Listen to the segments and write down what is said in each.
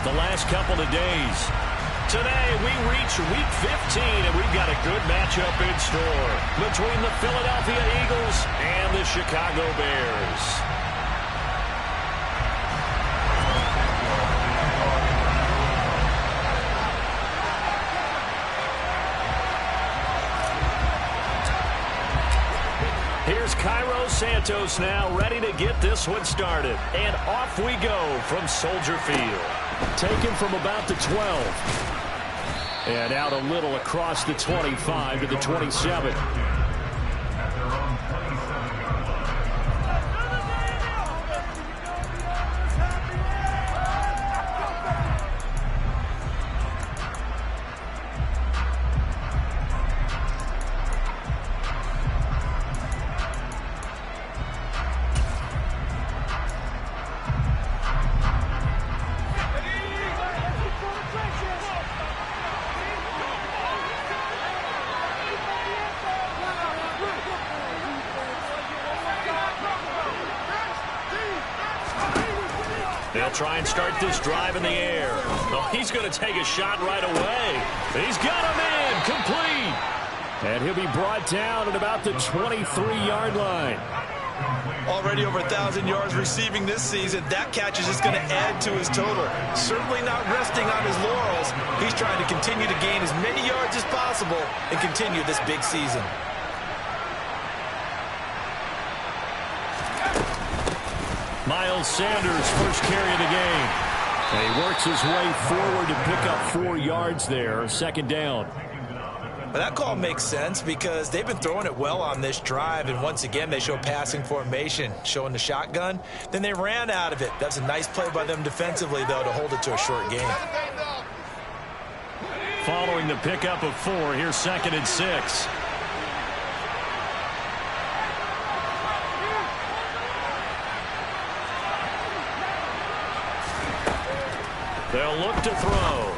the last couple of days. Today, we reach Week 15, and we've got a good matchup in store between the Philadelphia Eagles and the Chicago Bears. Here's Cairo Santos now, ready to get this one started. And off we go from Soldier Field. Taken from about the 12. And out a little across the 25 to the 27. They'll try and start this drive in the air. Oh, he's going to take a shot right away. He's got him in, complete. And he'll be brought down at about the 23-yard line. Already over 1,000 yards receiving this season. That catch is just going to add to his total. Certainly not resting on his laurels. He's trying to continue to gain as many yards as possible and continue this big season. Miles Sanders, first carry of the game. And he works his way forward to pick up 4 yards there, second down. But that call makes sense because they've been throwing it well on this drive, and once again they show passing formation, showing the shotgun. Then they ran out of it. That's a nice play by them defensively, though, to hold it to a short game. Following the pickup of 4, here's 2nd and 6. They'll look to throw.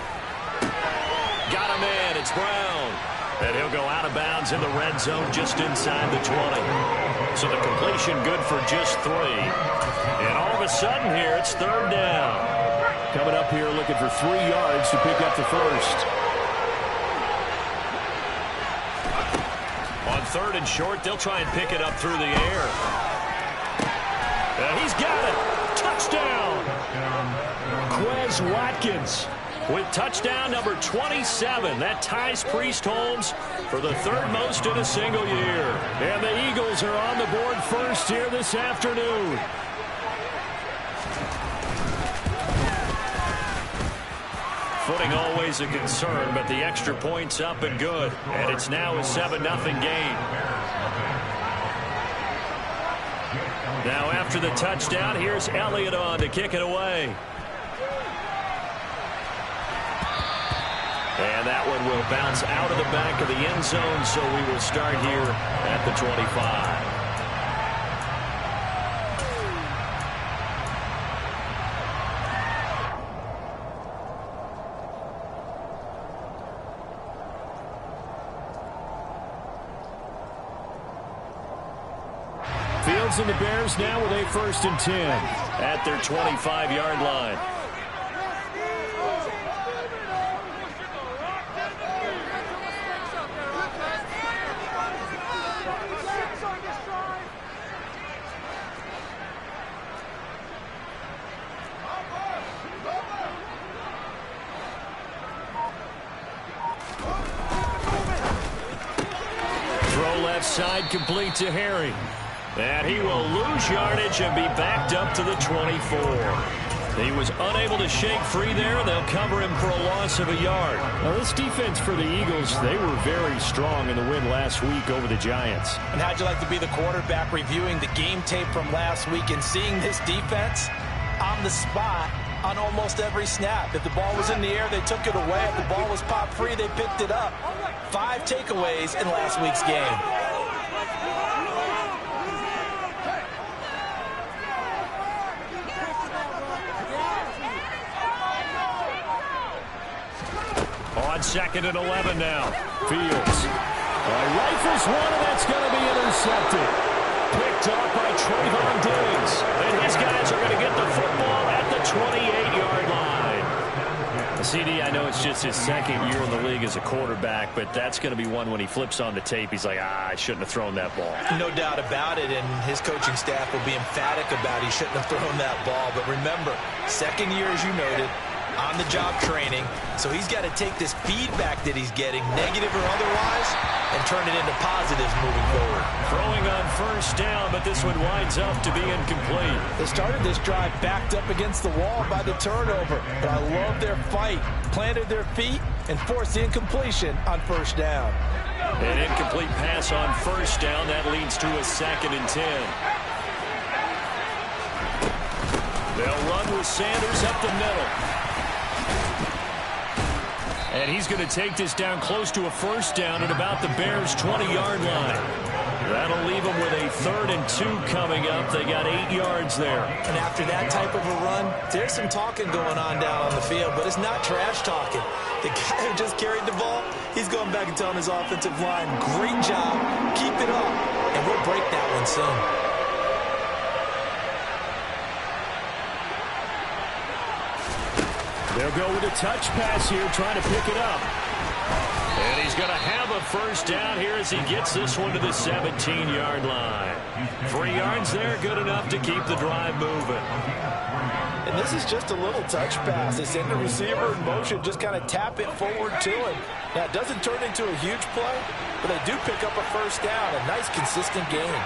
Got him in. It's Brown. And he'll go out of bounds in the red zone just inside the 20. So the completion good for just 3. And all of a sudden here, it's 3rd down. Coming up here looking for 3 yards to pick up the first. On 3rd and short, they'll try and pick it up through the air. And he's got it. Touchdown. Quez Watkins with touchdown number 27. That ties Priest-Holmes for the 3rd most in a single year. And the Eagles are on the board first here this afternoon. Footing always a concern, but the extra point's up and good. And it's now a 7-0 game. Now after the touchdown, here's Elliott on to kick it away. And that one will bounce out of the back of the end zone, so we will start here at the 25. Fields and the Bears now with a 1st and 10 at their 25-yard line. Side complete to Harry. And he will lose yardage and be backed up to the 24. He was unable to shake free there. They'll cover him for a loss of a yard. Now, this defense for the Eagles, they were very strong in the win last week over the Giants. And how'd you like to be the quarterback reviewing the game tape from last week and seeing this defense on the spot on almost every snap? If the ball was in the air, they took it away. If the ball was popped free, they picked it up. 5 takeaways in last week's game. On 2nd and 11 now. Fields. Rifles one, and that's going to be intercepted. Picked off by Trayvon Diggs. And his guys are going to get the football at the 28-yard line. CD, I know it's just his second year in the league as a quarterback, but that's going to be one when he flips on the tape, he's like, I shouldn't have thrown that ball. No doubt about it, and his coaching staff will be emphatic about he shouldn't have thrown that ball. But remember, second year, as you noted, on-the-job training, so he's got to take this feedback that he's getting, negative or otherwise, and turn it into positives moving forward. Throwing on first down, but this one winds up to be incomplete. They started this drive backed up against the wall by the turnover, but I love their fight. Planted their feet and forced the incompletion on first down. An incomplete pass on first down. That leads to a 2nd and 10. They'll run with Sanders up the middle. And he's going to take this down close to a first down at about the Bears' 20-yard line. That'll leave them with a 3rd and 2 coming up. They got 8 yards there. And after that type of a run, there's some talking going on down on the field, but it's not trash talking. The guy who just carried the ball, he's going back and telling his offensive line, great job, keep it up, and we'll break that one soon. They'll go with a touch pass here, trying to pick it up. And he's going to have a first down here as he gets this one to the 17-yard line. 3 yards there, good enough to keep the drive moving. And this is just a little touch pass. They send the receiver in motion, just kind of tap it forward to him. Now, it doesn't turn into a huge play, but they do pick up a first down. A nice, consistent game.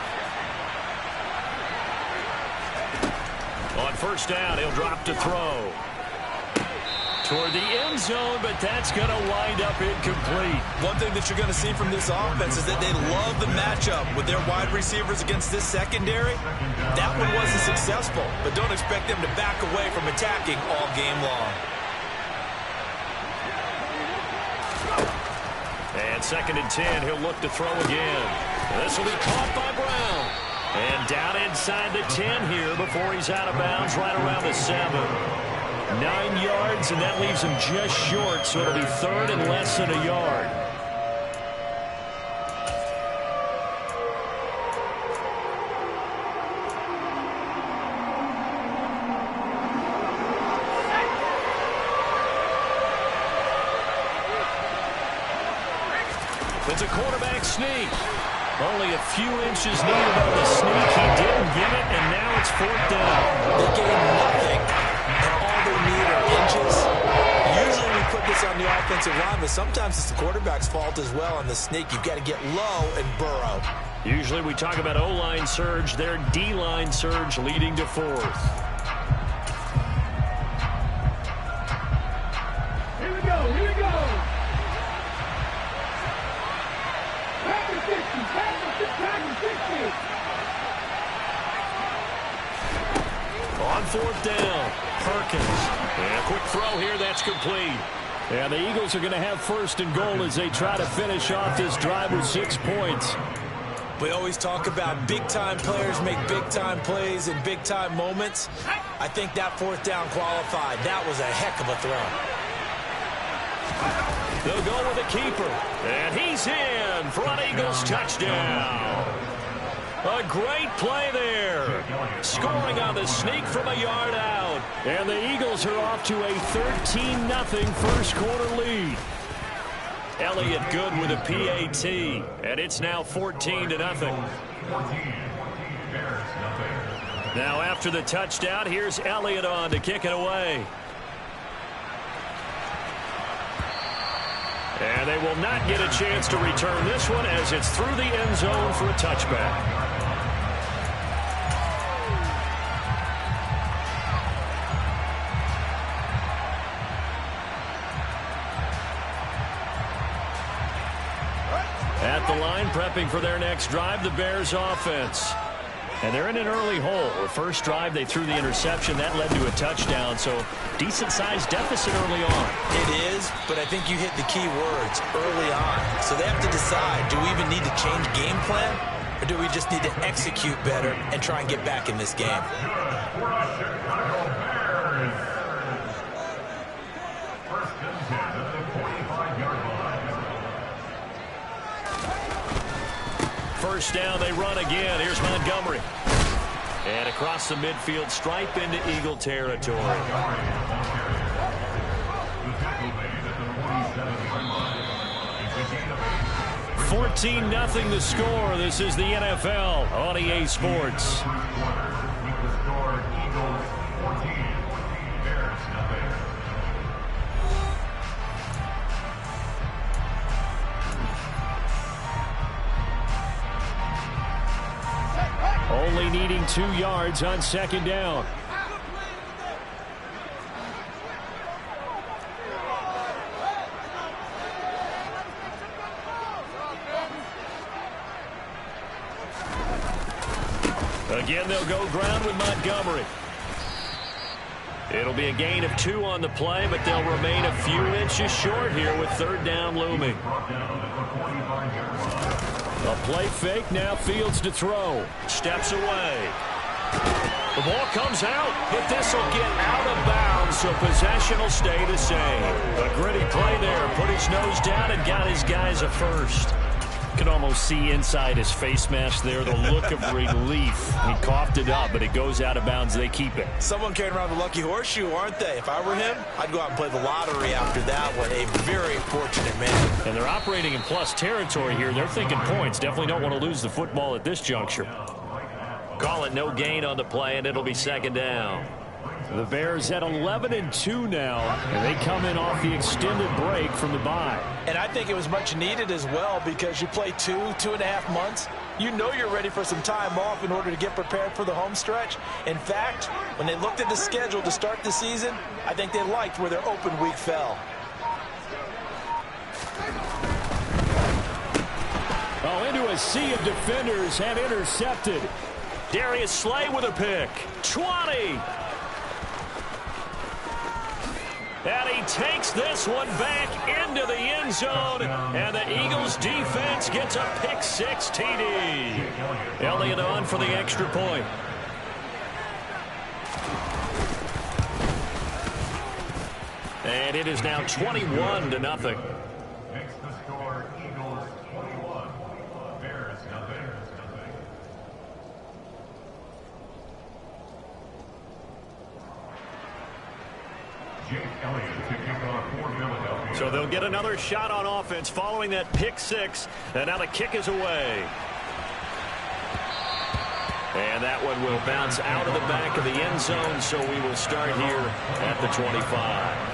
On first down, he'll drop to throw. Toward the end zone, but that's going to wind up incomplete. One thing that you're going to see from this offense is that they love the matchup with their wide receivers against this secondary. That one wasn't successful, but don't expect them to back away from attacking all game long. And 2nd and 10, he'll look to throw again. This will be caught by Brown. And down inside the 10 here before he's out of bounds right around the 7. 9 yards, and that leaves him just short, so it'll be 3rd and less than a yard. It's a quarterback sneak. Only a few inches needed on the sneak. He didn't get it, and now it's 4th down. They gain nothing. Inches. Usually we put this on the offensive line, but sometimes it's the quarterback's fault as well on the sneak. You've got to get low and burrow. Usually we talk about O-line surge, their D-line surge leading to 4th. Here we go, here we go. Back to 60, back to 60. On 4th down, Perkins. And a quick throw here, that's complete. And the Eagles are going to have 1st and goal as they try to finish off this drive with 6 points. We always talk about big-time players make big-time plays in big-time moments. I think that 4th down qualified. That was a heck of a throw. They'll go with the keeper. And he's in for an Eagles touchdown. A great play there. Scoring on the sneak from a yard out. And the Eagles are off to a 13-0 first quarter lead. Elliott good with a PAT. And it's now 14-0. Now after the touchdown, here's Elliott on to kick it away. And they will not get a chance to return this one as it's through the end zone for a touchback. At the line, prepping for their next drive, the Bears offense. And they're in an early hole. The first drive, they threw the interception. That led to a touchdown, so decent-sized deficit early on. It is, but I think you hit the key words, early on. So they have to decide, do we even need to change game plan, or do we just need to execute better and try and get back in this game? First down, they run again. Here's Montgomery. And across the midfield stripe into Eagle territory. 14-0 the score. This is the NFL on EA Sports. Only needing 2 yards on second down. Again, they'll go ground with Montgomery. It'll be a gain of 2 on the play, but they'll remain a few inches short here with third down looming. A play fake, now Fields to throw. Steps away. The ball comes out, but this will get out of bounds, so possession will stay the same. A gritty play there, put his nose down and got his guys a first. Can almost see inside his face mask there the look of relief. He coughed it up, but it goes out of bounds. They keep it. Someone carrying around the lucky horseshoe, aren't they? If I were him, I'd go out and play the lottery after that one. A very fortunate man. And they're operating in plus territory here. They're thinking points. Definitely don't want to lose the football at this juncture. Call it no gain on the play, and it'll be second down. The Bears at 11-2 now, and they come in off the extended break from the bye. And I think it was much needed as well, because you play 2.5 months. You know you're ready for some time off in order to get prepared for the home stretch. In fact, when they looked at the schedule to start the season, I think they liked where their open week fell. Oh, into a sea of defenders and intercepted. Darius Slay with a pick. 20. And he takes this one back into the end zone, and the Eagles defense gets a pick-6 TD. Elliott on for the extra point. And it is now 21-0. So they'll get another shot on offense following that pick-6, and now the kick is away. And that one will bounce out of the back of the end zone, so we will start here at the 25.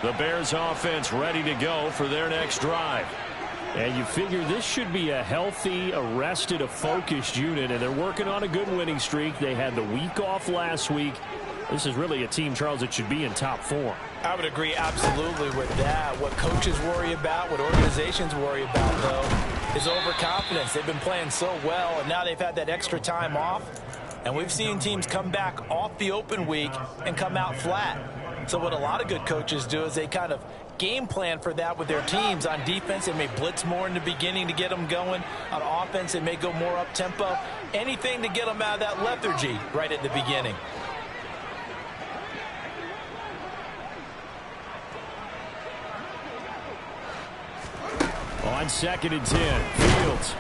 The Bears offense ready to go for their next drive. And you figure this should be a healthy, a focused unit, and they're working on a good winning streak. They had the week off last week. This is really a team, Charles, that should be in top form. I would agree absolutely with that. What coaches worry about, what organizations worry about, though, is overconfidence. They've been playing so well, and now they've had that extra time off. And we've seen teams come back off the open week and come out flat. So what a lot of good coaches do is they kind of game plan for that with their teams. On defense, they may blitz more in the beginning to get them going. On offense, they may go more up-tempo. Anything to get them out of that lethargy right at the beginning. On 2nd and 10, Fields.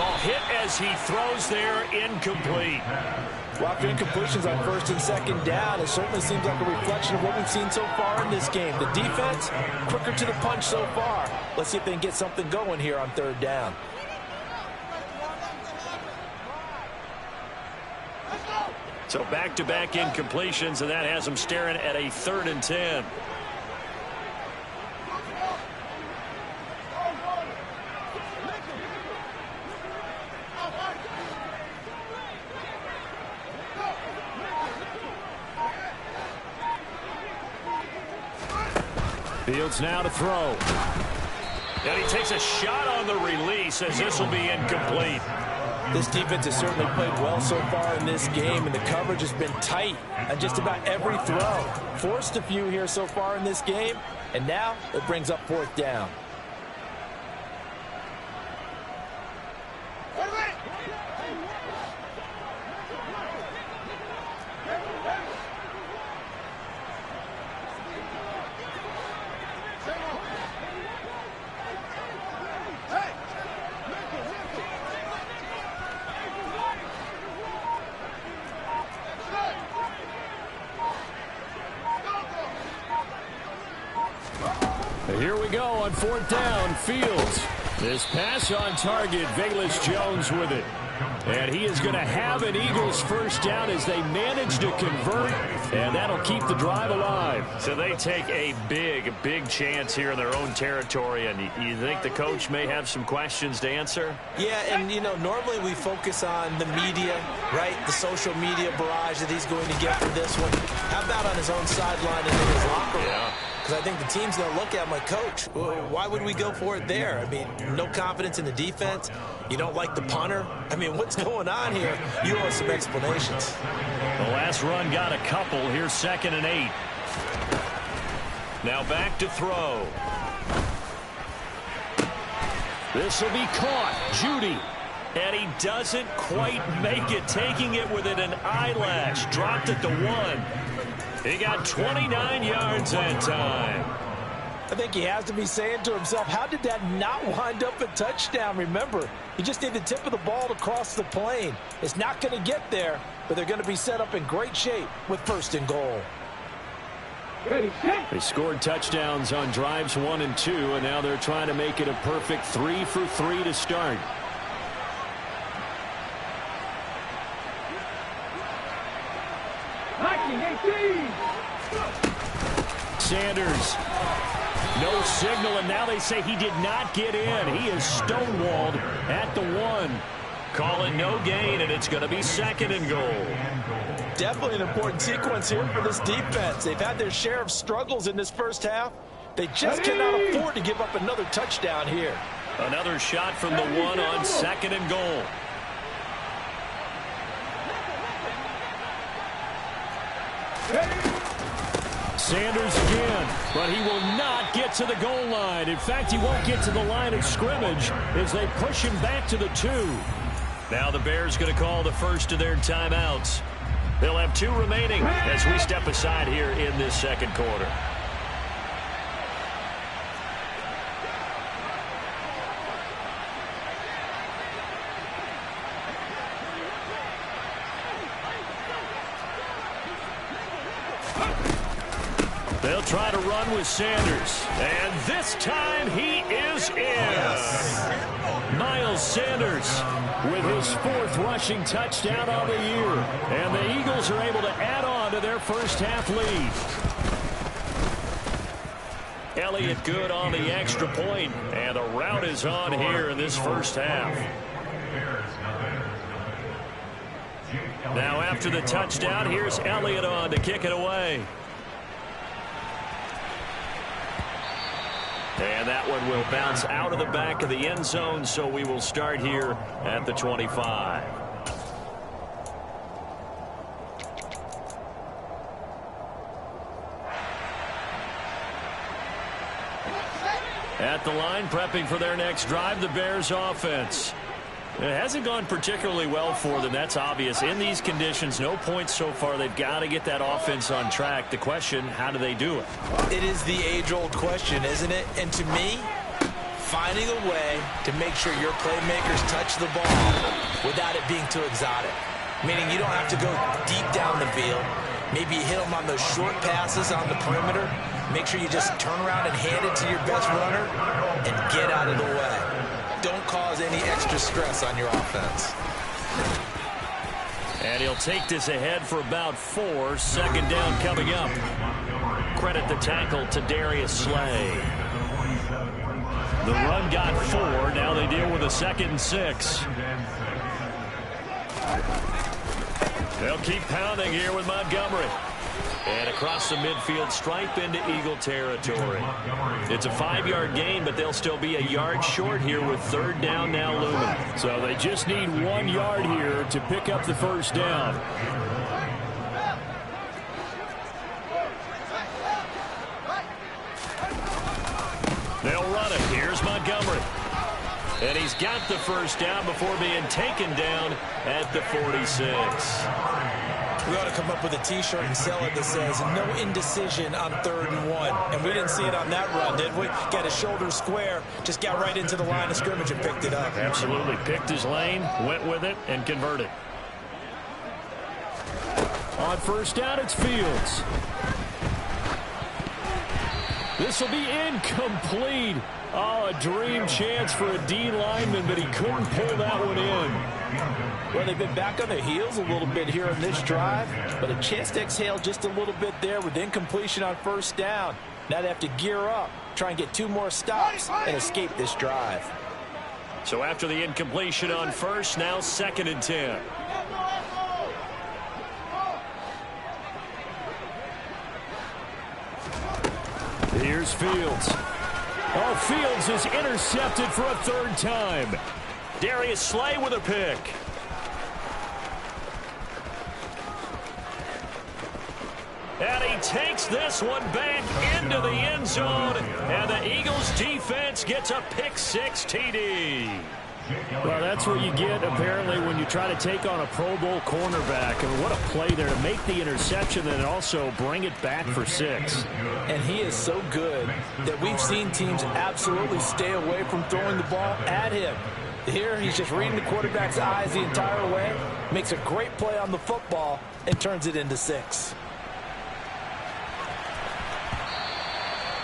Oh, hit as he throws there, incomplete. Well, after incompletions on 1st and 2nd down, it certainly seems like a reflection of what we've seen so far in this game. The defense, quicker to the punch so far. Let's see if they can get something going here on 3rd down. So back-to-back incompletions, and that has them staring at a 3rd and 10. Fields now to throw. And he takes a shot on the release as this will be incomplete. This defense has certainly played well so far in this game, and the coverage has been tight on just about every throw. Forced a few here so far in this game, and now it brings up 4th down. we go on 4th down. Fields. This pass on target. Velus Jones with it. And he is going to have an Eagles first down as they manage to convert, and that'll keep the drive alive. So they take a big chance here in their own territory, and you think the coach may have some questions to answer? Yeah, and, you know, normally we focus on the media, right, the social media barrage that he's going to get for this one. How about on his own sideline and in his locker room? Yeah. Because I think the team's going to look at him like, Coach, why would we go for it there? I mean, no confidence in the defense. You don't like the punter. I mean, what's going on here? You owe us some explanations. The last run got a couple. Here's 2nd and 8. Now back to throw. This will be caught. Judy. And he doesn't quite make it. Taking it within an eyelash. Dropped it to 1. He got 29 yards that time. I think he has to be saying to himself, how did that not wind up a touchdown? Remember, you just need the tip of the ball to cross the plane. It's not going to get there, but they're going to be set up in great shape with 1st and goal. They scored touchdowns on drives 1 and 2, and now they're trying to make it a perfect 3 for 3 to start. Sanders. No signal, and now they say he did not get in. He is stonewalled at the 1. Calling no gain, and it's going to be 2nd and goal. Definitely an important sequence here for this defense. They've had their share of struggles in this first half. They just cannot afford to give up another touchdown here. Another shot from the 1 on 2nd and goal. Sanders again, but he will not get to the goal line. In fact, he won't get to the line of scrimmage as they push him back to the 2. Now the Bears going to call the first of their timeouts. They'll have 2 remaining as we step aside here in this 2nd quarter. They'll try to run with Sanders. And this time he is in. Yes. Miles Sanders with his 4th rushing touchdown of the year. And the Eagles are able to add on to their first half lead. Elliott good on the extra point. And the rout is on here in this first half. Now after the touchdown, here's Elliott on to kick it away. And that one will bounce out of the back of the end zone, so we will start here at the 25. At the line, prepping for their next drive, the Bears offense. It hasn't gone particularly well for them. That's obvious. In these conditions, no points so far. They've got to get that offense on track. The question, how do they do it? It is the age-old question, isn't it? And to me, finding a way to make sure your playmakers touch the ball without it being too exotic. Meaning you don't have to go deep down the field. Maybe you hit them on those short passes on the perimeter. Make sure you just turn around and hand it to your best runner and get out of the way. Don't cause any extra stress on your offense. And he'll take this ahead for about 4. 2nd down coming up. Credit the tackle to Darius Slay. The run got 4. Now they deal with a 2nd and 6. They'll keep pounding here with Montgomery. And across the midfield stripe into Eagle territory. It's a 5-yard gain, but they'll still be a yard short here with 3rd down now looming. So they just need 1 yard here to pick up the first down. They'll run it. Here's Montgomery. And he's got the first down before being taken down at the 46. We ought to come up with a T-shirt and sell it that says no indecision on 3rd and 1. And we didn't see it on that run, did we? Got his shoulder square, just got right into the line of scrimmage and picked it up. Absolutely. Picked his lane, went with it, and converted. On 1st down, it's Fields. This will be incomplete. Oh, a dream chance for a D lineman, but he couldn't pull that one in. Well, they've been back on their heels a little bit here in this drive, but a chance to exhale just a little bit there with incompletion on first down. Now they have to gear up, try and get 2 more stops, and escape this drive. So after the incompletion on first, now 2nd and 10. Here's Fields. Oh, Fields is intercepted for a 3rd time. Darius Slay with a pick. And he takes this one back into the end zone. And the Eagles defense gets a pick-6 TD. Well, that's what you get, apparently, when you try to take on a Pro Bowl cornerback. And what a play there to make the interception and also bring it back for 6. And he is so good that we've seen teams absolutely stay away from throwing the ball at him. Here, he's just reading the quarterback's eyes the entire way, makes a great play on the football, and turns it into 6.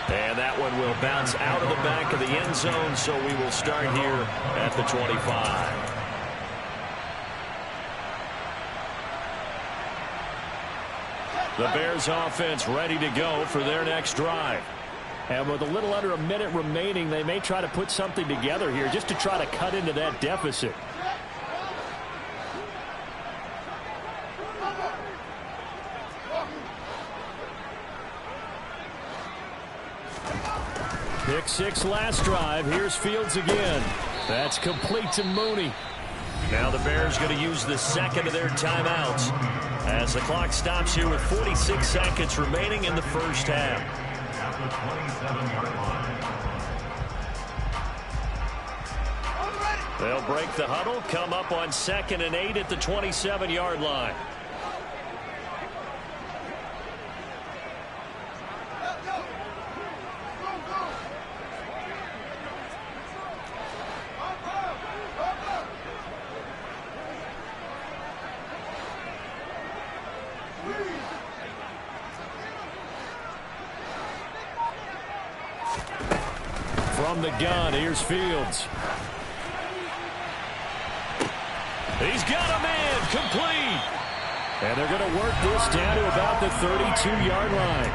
And that one will bounce out of the back of the end zone, so we will start here at the 25. The Bears offense ready to go for their next drive. And with a little under a minute remaining, they may try to put something together here just to try to cut into that deficit. Pick 6 last drive. Here's Fields again. That's complete to Mooney. Now the Bears going to use the 2nd of their timeouts as the clock stops here with 46 seconds remaining in the first half. They'll break the huddle, come up on 2nd and 8 at the 27-yard line. From the gun, here's Fields. He's got a man, complete. And they're going to work this down to about the 32-yard line.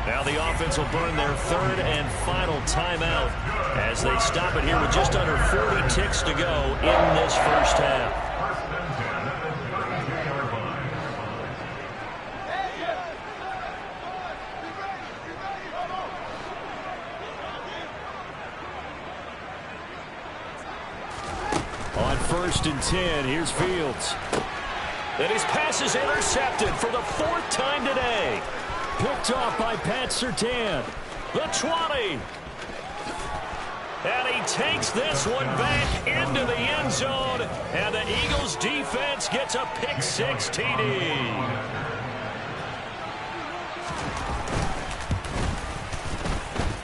Now the offense will burn their 3rd and final timeout as they stop it here with just under 40 ticks to go in this first half. On 1st and 10, here's Fields. And his pass is intercepted for the 4th time today. Picked off by Pat Surtain. The 20. And he takes this one back into the end zone. And the Eagles defense gets a pick-6 TD.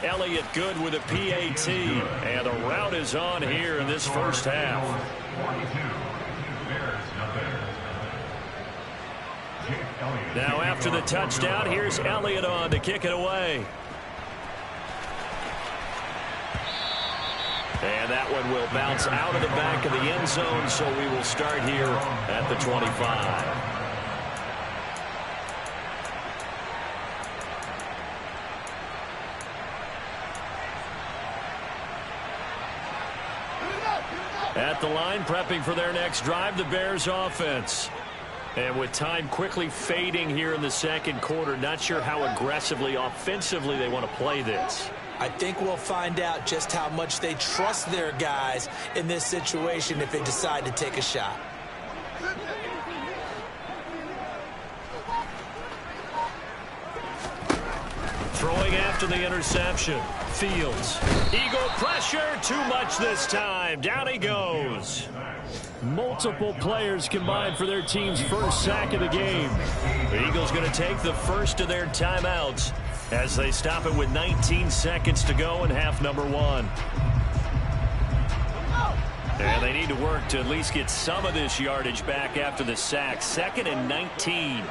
Elliott good with a PAT. And the route is on here in this first half. Now after the touchdown, here's Elliott on to kick it away. And that one will bounce out of the back of the end zone, so we will start here at the 25. At the line, prepping for their next drive, the Bears offense. And with time quickly fading here in the second quarter, not sure how aggressively, offensively they want to play this. I think we'll find out just how much they trust their guys in this situation if they decide to take a shot. Throwing after the interception. Fields. Eagle pressure. Too much this time. Down he goes. Multiple players combined for their team's first sack of the game. The Eagles going to take the first of their timeouts as they stop it with 19 seconds to go in half number 1. And they need to work to at least get some of this yardage back after the sack. 2nd and 19.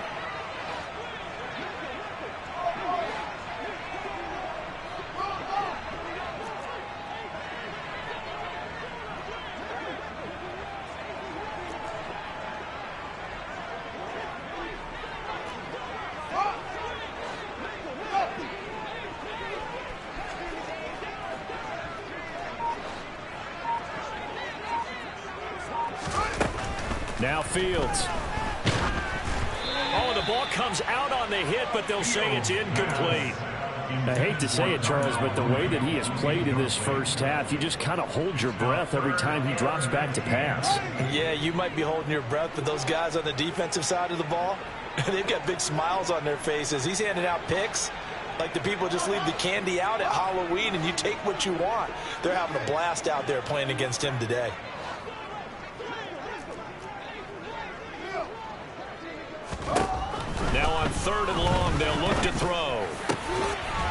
Now Fields. Oh, the ball comes out on the hit, but they'll say it's incomplete. I hate to say it, Charles, but the way that he has played in this first half, you just kind of hold your breath every time he drops back to pass. Yeah, you might be holding your breath, but those guys on the defensive side of the ball, they've got big smiles on their faces. He's handing out picks like the people just leave the candy out at Halloween and you take what you want. They're having a blast out there playing against him today. Now on 3rd and long, they'll look to throw.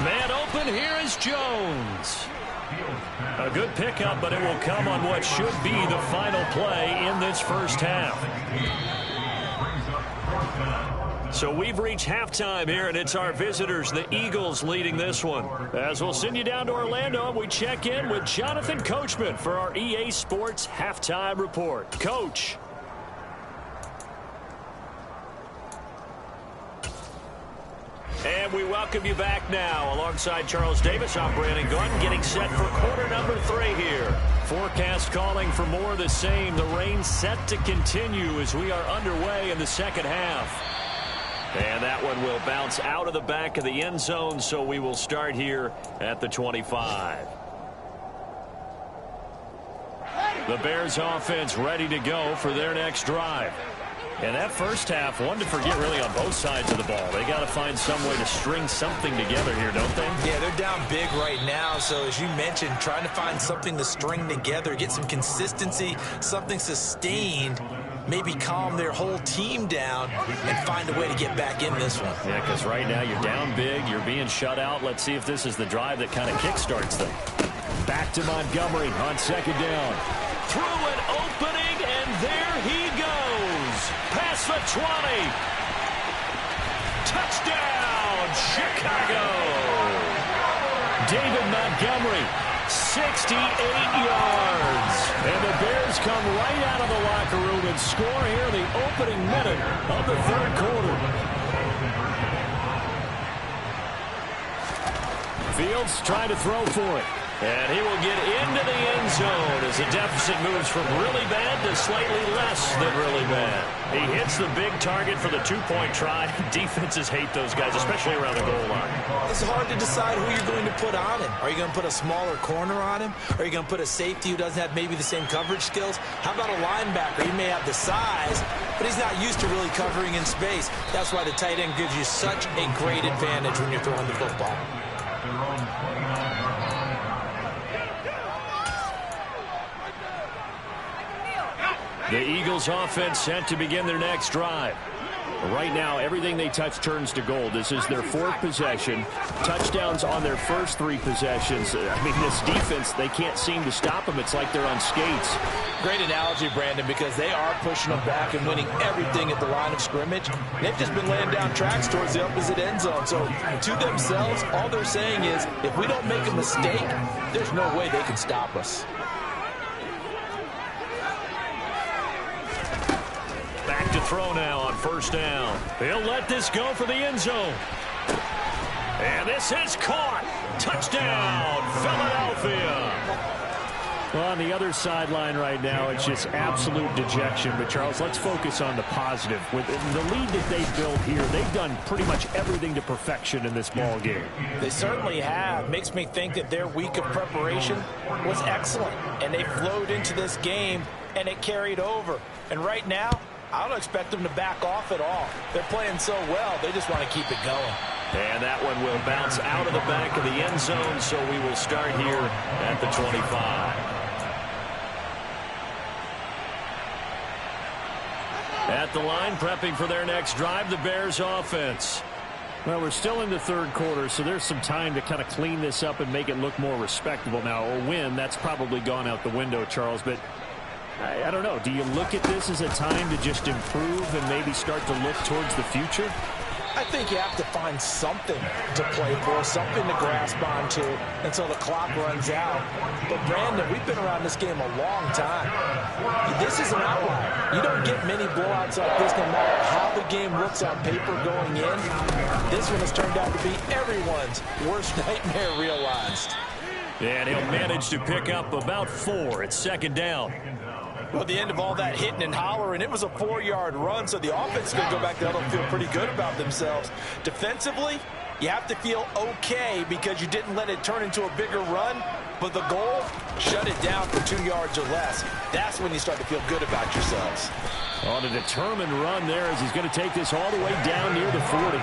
Man open, here is Jones. A good pickup, but it will come on what should be the final play in this first half. So we've reached halftime here, and it's our visitors, the Eagles, leading this one. As we'll send you down to Orlando, and we check in with Jonathan Coachman for our EA Sports Halftime Report. Coach. And we welcome you back now. Alongside Charles Davis, I'm Brandon Gunn, getting set for quarter number 3 here. Forecast calling for more of the same. The rain set to continue as we are underway in the second half. And that one will bounce out of the back of the end zone, so we will start here at the 25. The Bears offense ready to go for their next drive. And that first half, one to forget really on both sides of the ball. They got to find some way to string something together here, don't they? Yeah, they're down big right now. So as you mentioned, trying to find something to string together, get some consistency, something sustained, maybe calm their whole team down and find a way to get back in this one. Yeah, because right now you're down big, you're being shut out. Let's see if this is the drive that kind of kickstarts them. Back to Montgomery on 2nd down. Through an opening, and there he goes. Past the 20. Touchdown, Chicago. David Montgomery, 68 yards. And the Bears come right out of the locker room and score here in the opening minute of the 3rd quarter. Fields trying to throw for it. And he will get into the end zone as the deficit moves from really bad to slightly less than really bad. He hits the big target for the 2-point try. Defenses hate those guys, especially around the goal line. It's hard to decide who you're going to put on him. Are you going to put a smaller corner on him? Are you going to put a safety who doesn't have maybe the same coverage skills? How about a linebacker? He may have the size, but he's not used to really covering in space. That's why the tight end gives you such a great advantage when you're throwing the football. The Eagles offense set to begin their next drive. Right now, everything they touch turns to gold. This is their 4th possession. Touchdowns on their first 3 possessions. I mean, this defense, they can't seem to stop them. It's like they're on skates. Great analogy, Brandon, because they are pushing them back and winning everything at the line of scrimmage. They've just been laying down tracks towards the opposite end zone. So to themselves, all they're saying is, if we don't make a mistake, there's no way they can stop us. Back to throw now on 1st down. He'll let this go for the end zone. And this is caught. Touchdown, Philadelphia. Well, on the other sideline right now, it's just absolute dejection. But, Charles, let's focus on the positive. With the lead that they've built here, they've done pretty much everything to perfection in this ball game. They certainly have. Makes me think that their week of preparation was excellent. And they flowed into this game, and it carried over. And right now, I don't expect them to back off at all. They're playing so well, they just want to keep it going. And that one will bounce out of the back of the end zone, so we will start here at the 25. At the line, prepping for their next drive, the Bears offense. Well, we're still in the 3rd quarter, so there's some time to kind of clean this up and make it look more respectable. Now, a win, that's probably gone out the window, Charles, but I don't know. Do you look at this as a time to just improve and maybe start to look towards the future? I think you have to find something to play for, something to grasp onto until the clock runs out. But, Brandon, we've been around this game a long time. This is an outlier. You don't get many blowouts like this no matter how the game looks on paper going in. This one has turned out to be everyone's worst nightmare realized. And he'll manage to pick up about 4 at 2nd down. Well, at the end of all that hitting and hollering, it was a 4-yard run, so the offense is going to go back there and feel pretty good about themselves. Defensively, you have to feel okay because you didn't let it turn into a bigger run, but the goal, shut it down for 2 yards or less. That's when you start to feel good about yourselves. On a determined run there as he's going to take this all the way down near the 40.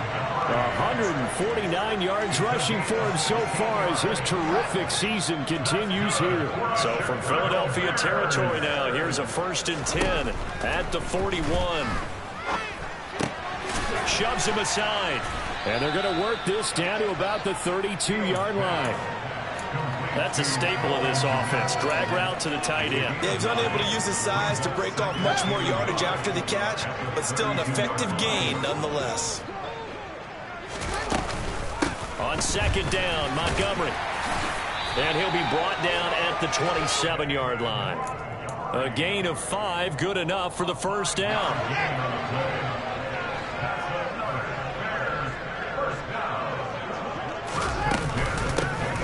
149 yards rushing for him so far as his terrific season continues here. So from Philadelphia territory now, here's a 1st and 10 at the 41. Shoves him aside. And they're going to work this down to about the 32-yard line. That's a staple of this offense. Drag route to the tight end. Yeah, he's unable to use his size to break off much more yardage after the catch, but still an effective gain nonetheless. On 2nd down, Montgomery. And he'll be brought down at the 27-yard line. A gain of 5, good enough for the 1st down.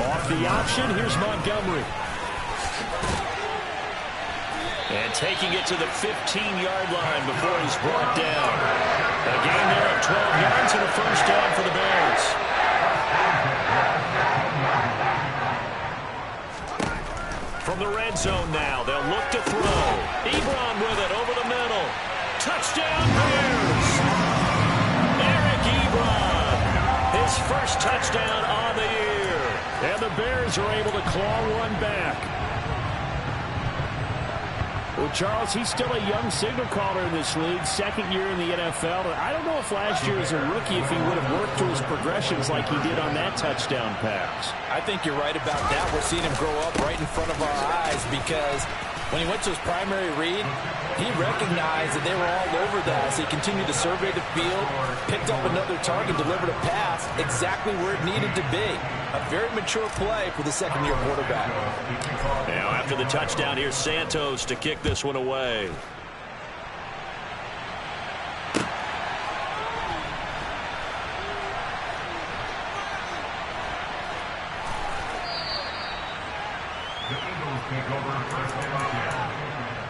Off the option, here's Montgomery. And taking it to the 15-yard line before he's brought down. A gain there of 12 yards and a 1st down for the Bears. From the red zone now, they'll look to throw. Ebron with it over the middle. Touchdown, Bears! Eric Ebron, his first touchdown on the year. And the Bears are able to claw one back. Well, Charles, he's still a young signal caller in this league, 2nd year in the NFL. I don't know if last year as a rookie if he would have worked through his progressions like he did on that touchdown pass. I think you're right about that. We're seeing him grow up right in front of our eyes because when he went to his primary read, he recognized that they were all over that. So he continued to survey the field, picked up another target, delivered a pass exactly where it needed to be. A very mature play for the 2nd-year quarterback. Now after the touchdown, here's Santos to kick this one away. The Eagles take over 1st and 10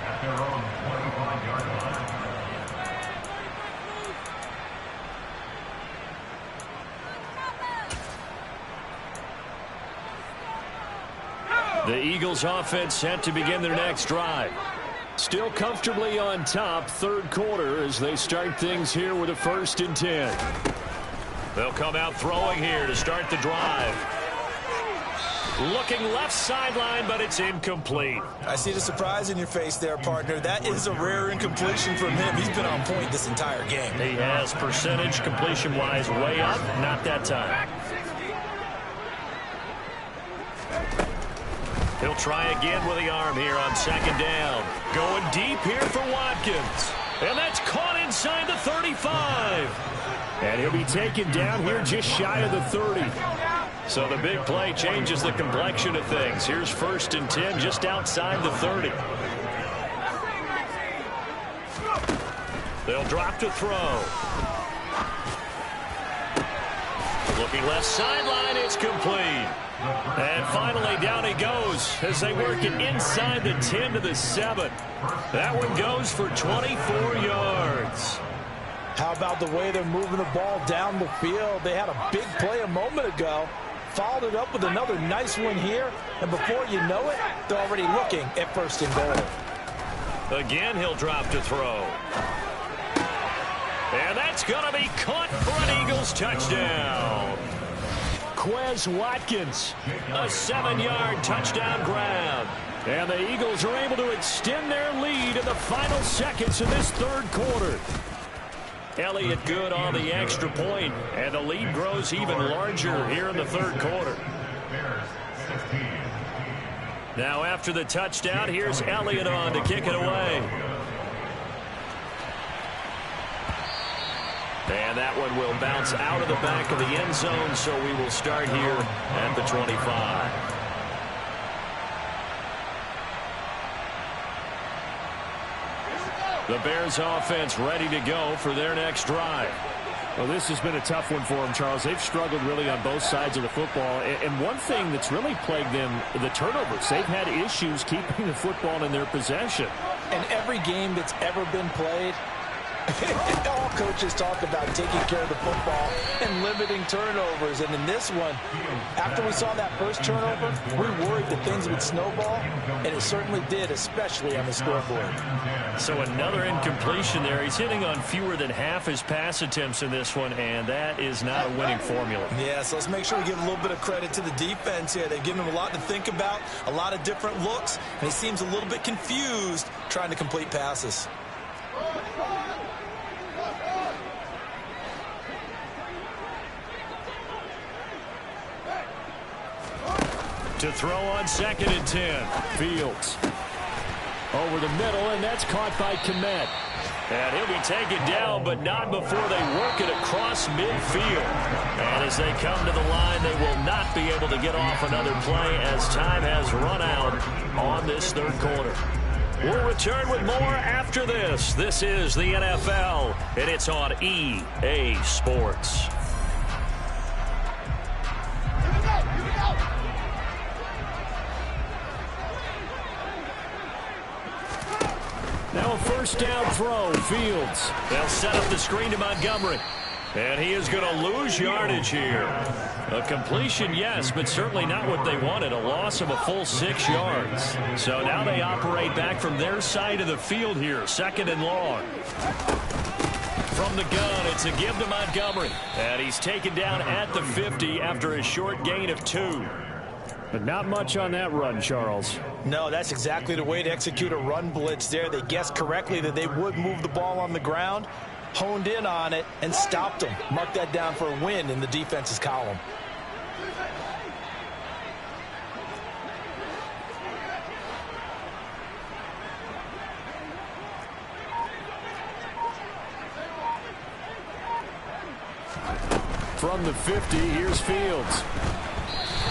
at their own 25-yard line. The Eagles offense set to begin their next drive. Still comfortably on top, 3rd quarter as they start things here with a 1st and 10. They'll come out throwing here to start the drive. Looking left sideline, but it's incomplete. I see the surprise in your face there, partner. That is a rare incompletion from him. He's been on point this entire game. He has percentage completion-wise way up, not that time. He'll try again with the arm here on 2nd down. Going deep here for Watkins. And that's caught inside the 35. And he'll be taken down here just shy of the 30. So the big play changes the complexion of things. Here's 1st and 10 just outside the 30. They'll drop to throw. Looking left sideline, it's complete. And finally down he goes as they work it inside the 10 to the 7. That one goes for 24 yards. How about the way they're moving the ball down the field? They had a big play a moment ago. Followed it up with another nice one here. And before you know it, they're already looking at 1st and goal. Again, he'll drop to throw. And that's going to be caught for an Eagles touchdown. Quez Watkins. A 7-yard touchdown grab. And the Eagles are able to extend their lead in the final seconds of this 3rd quarter. Elliott good on the extra point, and the lead grows even larger here in the 3rd quarter. Now after the touchdown, here's Elliott on to kick it away. And that one will bounce out of the back of the end zone, so we will start here at the 25. The Bears offense ready to go for their next drive. Well, this has been a tough one for them, Charles. They've struggled really on both sides of the football. And one thing that's really plagued them, the turnovers. They've had issues keeping the football in their possession. And every game that's ever been played, all coaches talk about taking care of the football and limiting turnovers. And in this one, after we saw that first turnover, we worried that things would snowball, and it certainly did, especially on the scoreboard. So another incompletion there. He's hitting on fewer than half his pass attempts in this one, and that is not a winning formula. Yeah, so let's make sure we give a little bit of credit to the defense here. They've given him a lot to think about, a lot of different looks, and he seems a little bit confused trying to complete passes. To throw on 2nd and 10. Fields over the middle, and that's caught by Kmet. And he'll be taken down, but not before they work it across midfield. And as they come to the line, they will not be able to get off another play as time has run out on this third quarter. We'll return with more after this. This is the NFL, and it's on EA Sports. Now a first down throw. Fields. They'll set up the screen to Montgomery. And he is going to lose yardage here. A completion, yes, but certainly not what they wanted. A loss of a full 6 yards. So now they operate back from their side of the field here. 2nd and long. From the gun, it's a give to Montgomery. And he's taken down at the 50 after a short gain of 2. But not much on that run, Charles. No, that's exactly the way to execute a run blitz there. They guessed correctly that they would move the ball on the ground, honed in on it, and stopped them. Mark that down for a win in the defense's column. From the 50, here's Fields.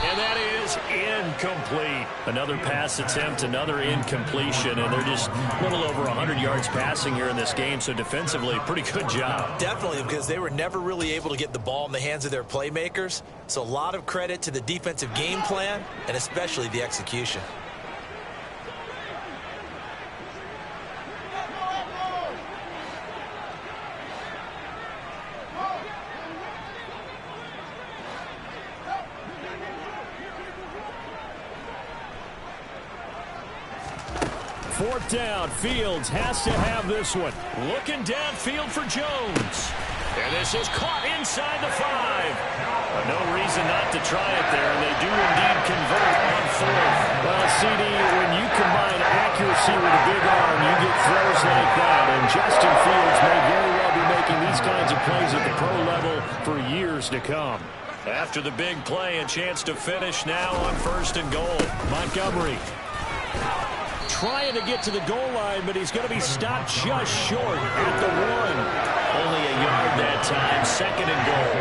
And that is incomplete. Another pass attempt, another incompletion, and they're just a little over 100 yards passing here in this game, so defensively, pretty good job. Definitely, because they were never really able to get the ball in the hands of their playmakers, so a lot of credit to the defensive game plan, and especially the execution. Fourth down. Fields has to have this one. Looking downfield for Jones. And this is caught inside the 5. No reason not to try it there, and they do indeed convert on 4th. Well, CD, when you combine accuracy with a big arm, you get throws like that. And Justin Fields may very well be making these kinds of plays at the pro level for years to come. After the big play, a chance to finish now on 1st and goal. Montgomery trying to get to the goal line, but he's going to be stopped just short at the 1. Only a yard that time. 2nd and goal.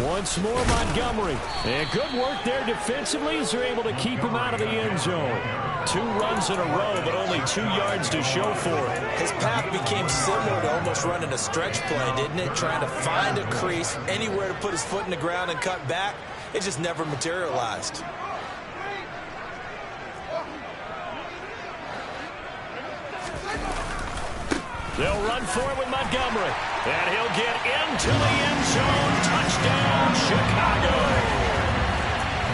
Once more, Montgomery. And good work there defensively as they're able to keep him out of the end zone. 2 runs in a row, but only 2 yards to show for it. His path became similar to almost running a stretch play, didn't it? Trying to find a crease, anywhere to put his foot in the ground and cut back. It just never materialized. They'll run for it with Montgomery. And he'll get into the end zone. Touchdown, Chicago.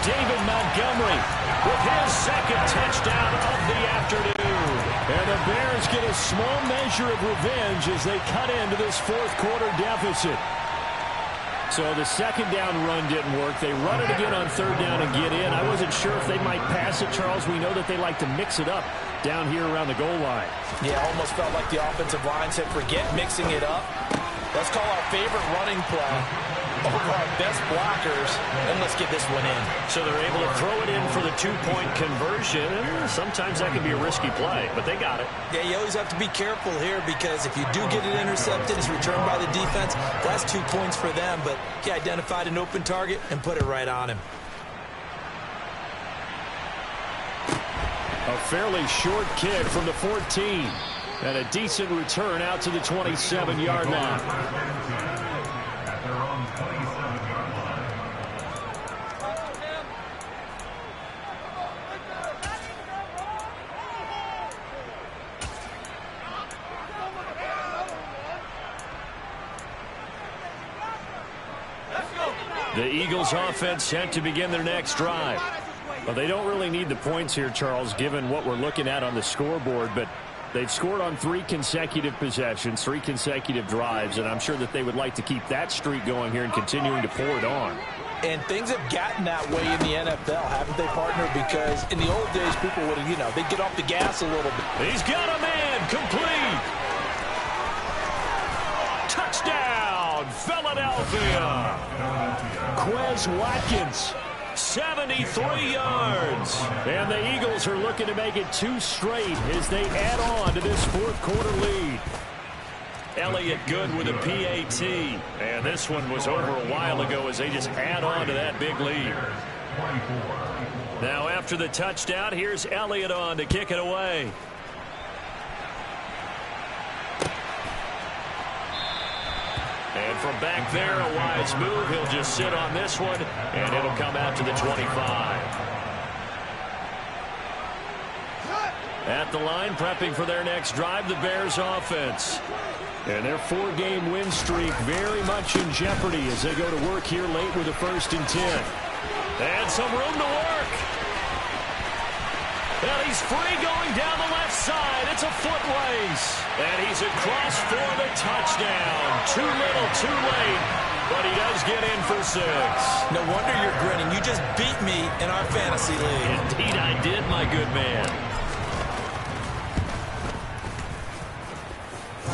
David Montgomery with his 2nd touchdown of the afternoon. And the Bears get a small measure of revenge as they cut into this 4th quarter deficit. So the 2nd down run didn't work. They run it again on 3rd down and get in. I wasn't sure if they might pass it, Charles. We know that they like to mix it up down here around the goal line. Yeah, almost felt like the offensive line said, forget mixing it up. Let's call our favorite running play over our best blockers, and let's get this one in. So they're able to throw it in for the 2-point conversion. Sometimes that can be a risky play, but they got it. Yeah, you always have to be careful here because if you do get it intercepted, it's returned by the defense. That's 2 points for them, but he identified an open target and put it right on him. A fairly short kick from the 14. And a decent return out to the 27-yard line. The Eagles offense set to begin their next drive. Well, they don't really need the points here, Charles, given what we're looking at on the scoreboard, but they've scored on 3 consecutive possessions, 3 consecutive drives, and I'm sure that they would like to keep that streak going here and continuing to pour it on. And things have gotten that way in the NFL, haven't they, partner? Because in the old days, people would, they'd get off the gas a little bit. He's got a man, complete. Touchdown, Philadelphia. Quez Watkins, 73 yards. And the Eagles are looking to make it 2 straight as they add on to this 4th quarter lead. Elliott good with a PAT. And this one was over a while ago as they just add on to that big lead. Now after the touchdown, here's Elliott on to kick it away. And from back there, a wise move. He'll just sit on this one, and it'll come out to the 25. At the line, prepping for their next drive, the Bears offense. And their 4-game win streak very much in jeopardy as they go to work here late with a 1st and 10. And some room to work. And he's free going down the left side. It's a foot race. And he's across for the touchdown. Too little, too late. But he does get in for 6. No wonder you're grinning. You just beat me in our fantasy league. Indeed I did, my good man.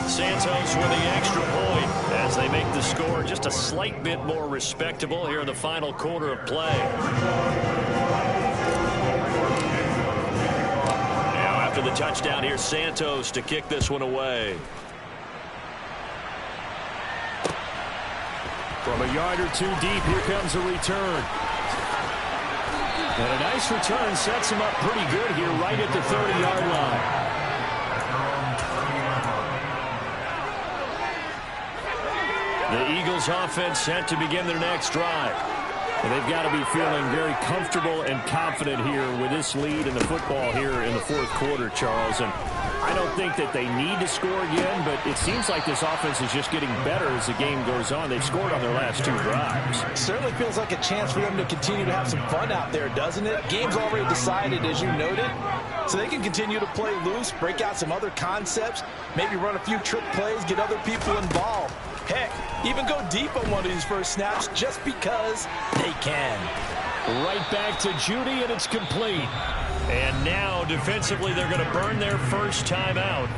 Santos with the extra point as they make the score just a slight bit more respectable here in the final quarter of play. Now after the touchdown, here's Santos to kick this one away. From a yard or 2 deep, here comes a return. And a nice return sets him up pretty good here right at the 30-yard line. The Eagles offense set to begin their next drive. And they've got to be feeling very comfortable and confident here with this lead in the football here in the 4th quarter, Charles. And I don't think that they need to score again, but it seems like this offense is just getting better as the game goes on. They've scored on their last 2 drives. It certainly feels like a chance for them to continue to have some fun out there, doesn't it? Game's already decided, as you noted, so they can continue to play loose, break out some other concepts, maybe run a few trick plays, get other people involved. Heck, even go deep on one of these first snaps just because they can. Right back to Judy, and it's complete. And now, defensively, they're going to burn their first timeout.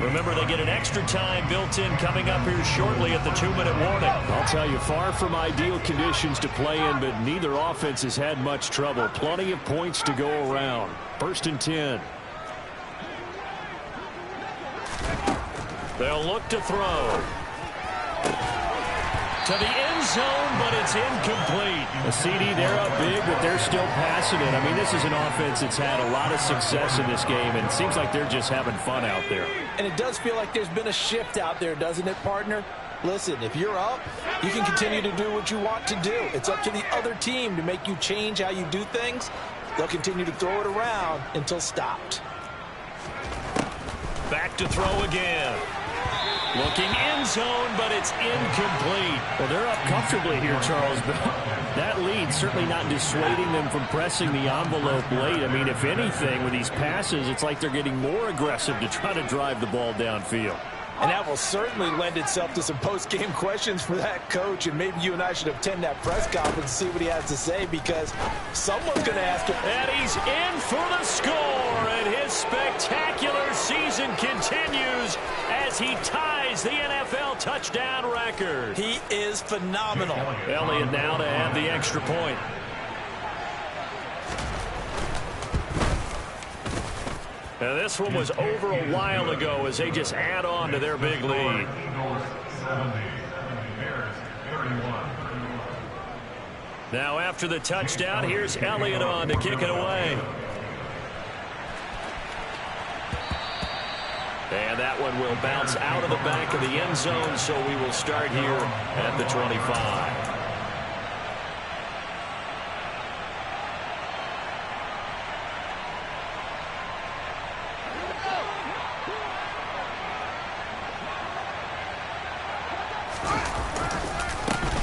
Remember, they get an extra time built in coming up here shortly at the 2-minute warning. I'll tell you, far from ideal conditions to play in, but neither offense has had much trouble. Plenty of points to go around. 1st and 10. They'll look to throw. To the end zone, but it's incomplete. A CD, they're up big, but they're still passing it. I mean, this is an offense that's had a lot of success in this game, and it seems like they're just having fun out there. And it does feel like there's been a shift out there, doesn't it, partner? Listen, if you're up, you can continue to do what you want to do. It's up to the other team to make you change how you do things. They'll continue to throw it around until stopped. Back to throw again. Looking end zone, but it's incomplete. Well, they're up comfortably here, Charles, but that lead certainly not dissuading them from pressing the envelope late. I mean, if anything, with these passes, it's like they're getting more aggressive to try to drive the ball downfield. And that will certainly lend itself to some post-game questions for that coach, and maybe you and I should attend that press conference and see what he has to say, because someone's going to ask him. And he's in for the score, and his spectacular season continues as he ties the NFL touchdown record. He is phenomenal. Elliott now to have the extra point. Now this one was over a while ago as they just add on to their big lead. Now after the touchdown, here's Elliott on to kick it away. And that one will bounce out of the back of the end zone, so we will start here at the 25.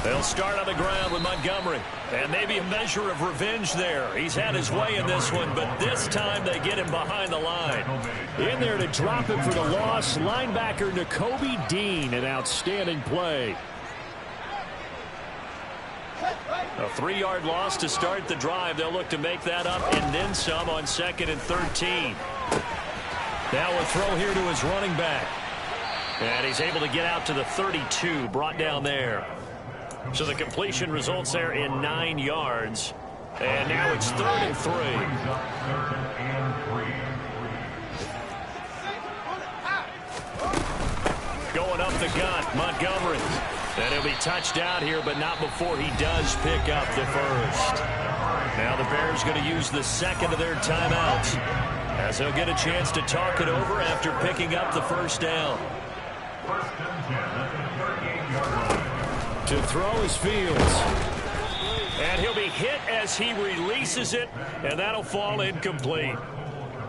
They'll They'll start on the ground with Montgomery. And maybe a measure of revenge there. He's had his way in this one, but this time they get him behind the line. In there to drop him for the loss, linebacker Nakobe Dean, an outstanding play. A 3-yard loss to start the drive. They'll look to make that up and then some on 2nd and 13. Now a throw here to his running back. And he's able to get out to the 32, brought down there. So the completion results there in 9 yards. And now it's 3rd and 3. Going up the gut, Montgomery. And he'll be touched out here, but not before he does pick up the first. Now the Bears going to use the second of their timeouts, as he'll get a chance to talk it over after picking up the first down. To throw is Fields. And he'll be hit as he releases it, and that'll fall incomplete.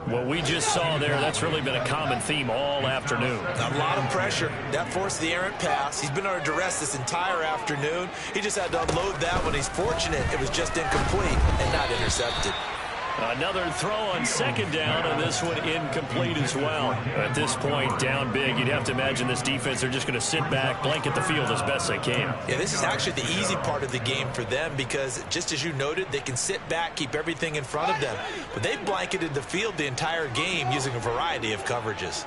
What we just saw there, that's really been a common theme all afternoon. A lot of pressure. That forced the errant pass. He's been under duress this entire afternoon. He just had to unload that one. He's fortunate it was just incomplete and not intercepted. Another throw on 2nd down, and this one incomplete as well. At this point, down big, you'd have to imagine this defense, they're just going to sit back, blanket the field as best they can. Yeah, this is actually the easy part of the game for them because, just as you noted, they can sit back, keep everything in front of them. But they've blanketed the field the entire game using a variety of coverages.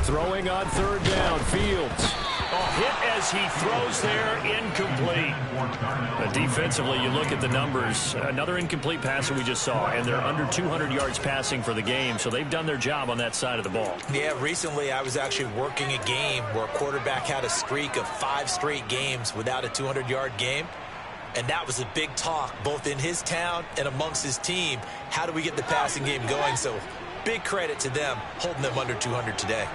Throwing on 3rd down, Fields. Hit as he throws there, incomplete. Defensively, you look at the numbers. Another incomplete pass that we just saw, and they're under 200 yards passing for the game, so they've done their job on that side of the ball. Yeah, recently I was actually working a game where a quarterback had a streak of 5 straight games without a 200-yard game, and that was a big talk, both in his town and amongst his team. How do we get the passing game going? So big credit to them holding them under 200 today.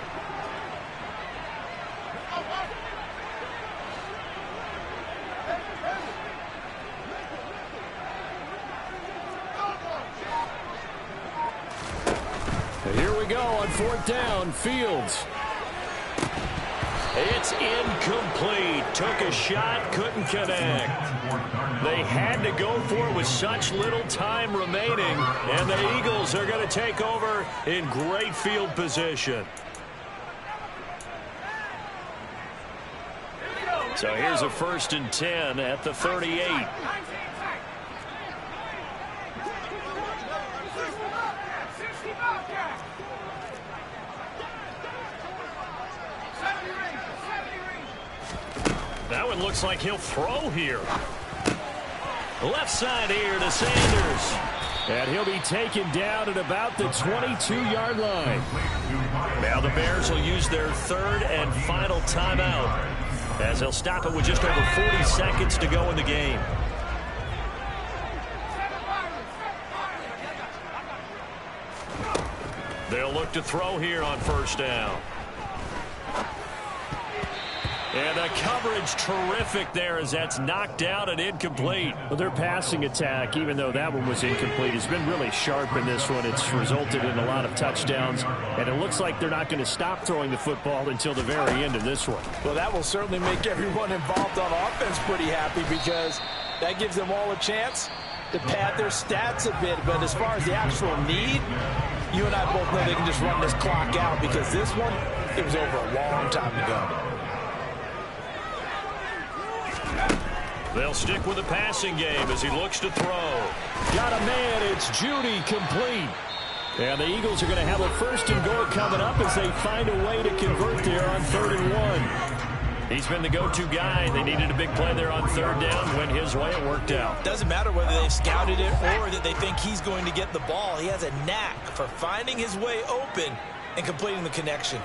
Here we go on 4th down, Fields. It's incomplete. Took a shot, couldn't connect. They had to go for it with such little time remaining, and the Eagles are going to take over in great field position. So here's a 1st and 10 at the 38. That one looks like he'll throw here. Left side here to Sanders. And he'll be taken down at about the 22-yard line. Now the Bears will use their 3rd and final timeout, as they'll stop it with just over 40 seconds to go in the game. They'll look to throw here on 1st down. And the coverage terrific there as that's knocked out and incomplete. Well, their passing attack, even though that one was incomplete, has been really sharp in this one. It's resulted in a lot of touchdowns, and it looks like they're not going to stop throwing the football until the very end of this one. Well, that will certainly make everyone involved on offense pretty happy because that gives them all a chance to pad their stats a bit. But as far as the actual need, you and I both know they can just run this clock out because this one, it was over a long time ago. They'll stick with the passing game as he looks to throw. Got a man. It's Judy, complete. And the Eagles are going to have a 1st and goal coming up as they find a way to convert there on 3rd and 1. He's been the go-to guy. They needed a big play there on 3rd down. Went his way. It worked out. Doesn't matter whether they've scouted it or that they think he's going to get the ball. He has a knack for finding his way open and completing the connection.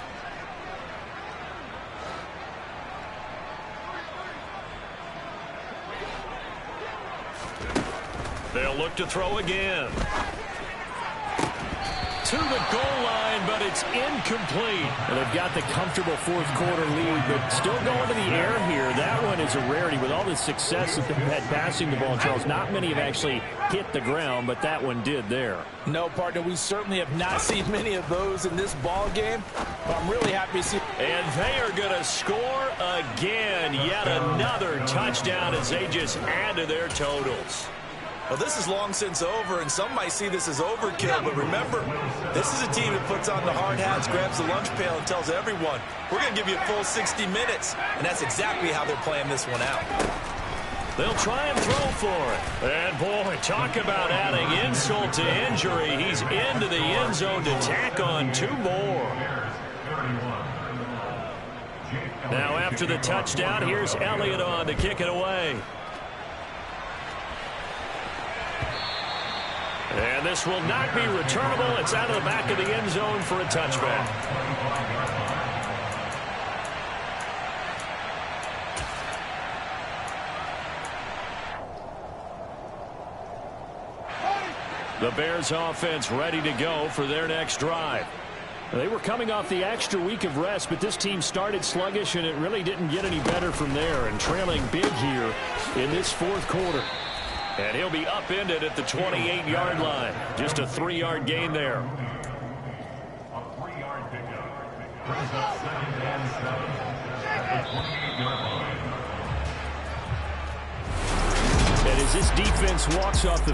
They'll look to throw again. to the goal line, but it's incomplete. Well, they've got the comfortable fourth quarter lead, but still going to the air here. That one is a rarity. With all the success that they've had passing the ball, Charles, not many have actually hit the ground, but that one did there. No, partner, we certainly have not seen many of those in this ball game. But I'm really happy to see. And they are going to score again. Yet another touchdown as they just add to their totals. Well, this is long since over, and some might see this as overkill. But remember, this is a team that puts on the hard hats, grabs the lunch pail, and tells everyone, we're going to give you a full 60 minutes. And that's exactly how they're playing this one out. They'll try and throw for it. And, boy, talk about adding insult to injury. He's into the end zone to tack on 2 more. Now, after the touchdown, here's Elliott on to kick it away. And this will not be returnable. It's out of the back of the end zone for a touchback. The Bears offense ready to go for their next drive. They were coming off the extra week of rest, but this team started sluggish, and it really didn't get any better from there, and trailing big here in this fourth quarter. And he'll be upended at the 28-yard line. Just a 3-yard gain there. A 3-yard pickup brings up 2nd and 7 at the 28-yard line. And as this defense walks off the